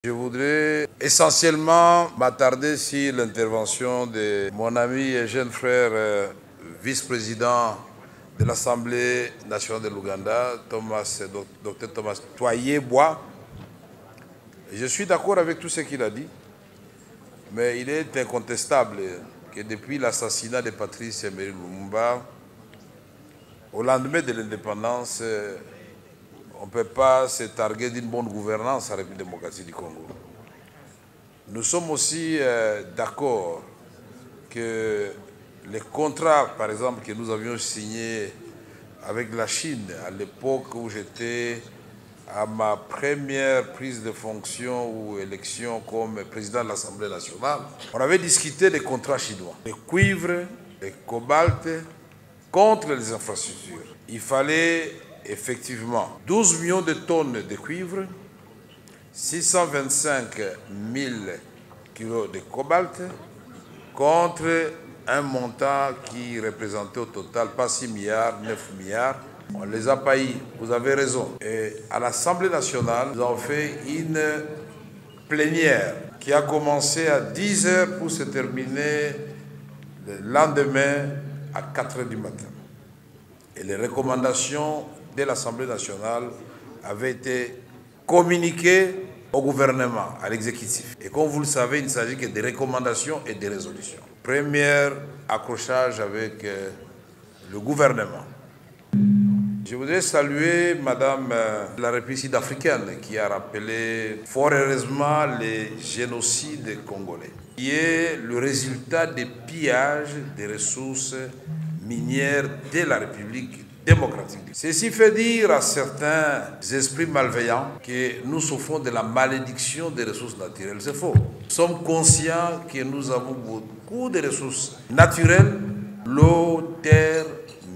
Je voudrais essentiellement m'attarder sur l'intervention de mon ami et jeune frère, vice-président de l'Assemblée nationale de l'Ouganda, Dr Thomas Twayebwa. Je suis d'accord avec tout ce qu'il a dit, mais il est incontestable que depuis l'assassinat de Patrice Emery Lumumba, au lendemain de l'indépendance, on ne peut pas se targuer d'une bonne gouvernance à la République démocratique du Congo. Nous sommes aussi d'accord que les contrats, par exemple, que nous avions signés avec la Chine à l'époque où j'étais à ma première prise de fonction ou élection comme président de l'Assemblée nationale, on avait discuté des contrats chinois, le cuivre, le cobalt, contre les infrastructures. Il fallait effectivement 12 millions de tonnes de cuivre, 625 000 kilos de cobalt, contre un montant qui représentait au total pas 6 milliards, 9 milliards. On les a payés, vous avez raison. Et à l'Assemblée nationale, nous avons fait une plénière qui a commencé à 10 h pour se terminer le lendemain à 4 h du matin. Et les recommandations de l'Assemblée nationale avaient été communiquées au gouvernement, à l'exécutif. Et comme vous le savez, il ne s'agit que de recommandations et de résolutions. Premier accrochage avec le gouvernement. Je voudrais saluer Madame la République sud-africaine qui a rappelé fort heureusement les génocides congolais, qui est le résultat des pillages des ressources minières de la République démocratique. Ceci fait dire à certains esprits malveillants que nous souffrons de la malédiction des ressources naturelles. C'est faux. Nous sommes conscients que nous avons beaucoup de ressources naturelles, l'eau, terre,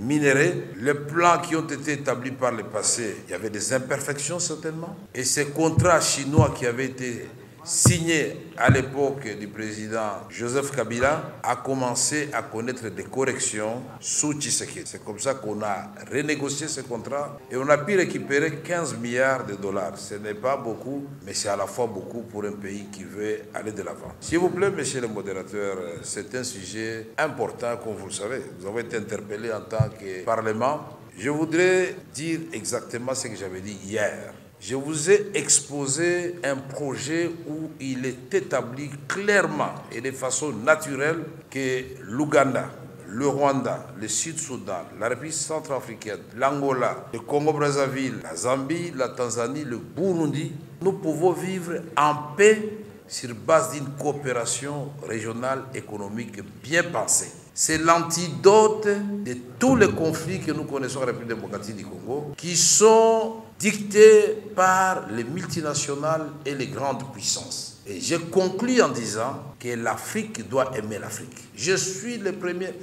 minéraux. Les plans qui ont été établis par le passé, il y avait des imperfections certainement. Et ces contrats chinois qui avaient été signés à l'époque du président Joseph Kabila a commencé à connaître des corrections sous Tshisekedi. C'est comme ça qu'on a renégocié ce contrat et on a pu récupérer 15 milliards de dollars. Ce n'est pas beaucoup, mais c'est à la fois beaucoup pour un pays qui veut aller de l'avant. S'il vous plaît, monsieur le modérateur, c'est un sujet important, comme vous le savez. Vous avez été interpellé en tant que Parlement. Je voudrais dire exactement ce que j'avais dit hier. Je vous ai exposé un projet où il est établi clairement et de façon naturelle que l'Ouganda, le Rwanda, le Sud-Soudan, la République centrafricaine, l'Angola, le Congo-Brazzaville, la Zambie, la Tanzanie, le Burundi, nous pouvons vivre en paix sur base d'une coopération régionale économique bien pensée. C'est l'antidote de tous les conflits que nous connaissons en République démocratique du Congo, qui sont dictés par les multinationales et les grandes puissances. Et j'ai conclu en disant que l'Afrique doit aimer l'Afrique. Je suis le premier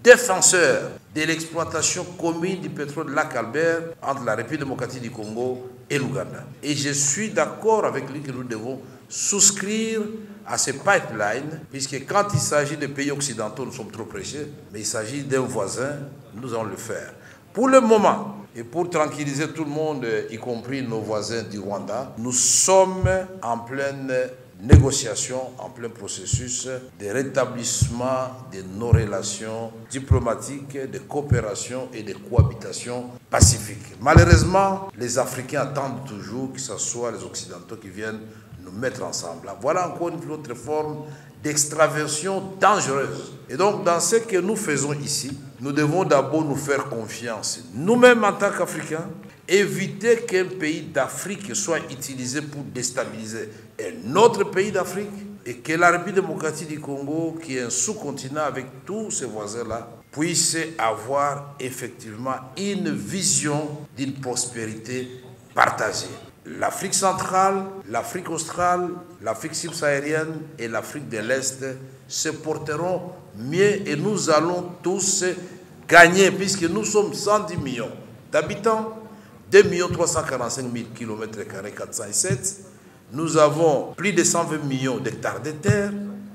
défenseur de l'exploitation commune du pétrole de Lac-Albert entre la République démocratique du Congo et l'Ouganda. Et je suis d'accord avec lui que nous devons souscrire à ces pipelines, puisque quand il s'agit de pays occidentaux, nous sommes trop pressés, mais il s'agit d'un voisin, nous allons le faire. Pour le moment, et pour tranquilliser tout le monde, y compris nos voisins du Rwanda, nous sommes en pleine négociation, en plein processus de rétablissement de nos relations diplomatiques, de coopération et de cohabitation pacifique. Malheureusement, les Africains attendent toujours que ce soit les Occidentaux qui viennent nous mettre ensemble. Voilà encore une autre forme d'extraversion dangereuse. Et donc, dans ce que nous faisons ici, nous devons d'abord nous faire confiance. Nous-mêmes, en tant qu'Africains, éviter qu'un pays d'Afrique soit utilisé pour déstabiliser un autre pays d'Afrique et que la République démocratique du Congo, qui est un sous-continent avec tous ses voisins-là, puisse avoir effectivement une vision d'une prospérité partagée. L'Afrique centrale, l'Afrique australe, l'Afrique subsaharienne et l'Afrique de l'Est se porteront mieux et nous allons tous gagner puisque nous sommes 110 millions d'habitants, 2 345 000 km², 407. Nous avons plus de 120 millions d'hectares de terre,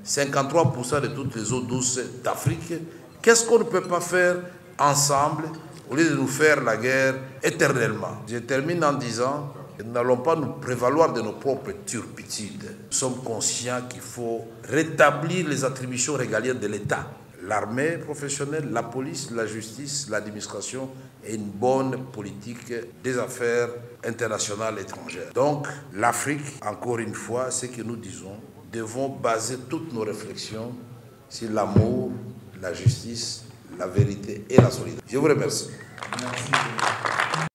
53% de toutes les eaux douces d'Afrique. Qu'est-ce qu'on ne peut pas faire ensemble au lieu de nous faire la guerre éternellement? Je termine en disant Et nous n'allons pas nous prévaloir de nos propres turpitudes. Nous sommes conscients qu'il faut rétablir les attributions régaliennes de l'État. L'armée professionnelle, la police, la justice, l'administration et une bonne politique des affaires internationales et étrangères. Donc, l'Afrique, encore une fois, ce que nous disons, devons baser toutes nos réflexions sur l'amour, la justice, la vérité et la solidarité. Je vous remercie. Merci.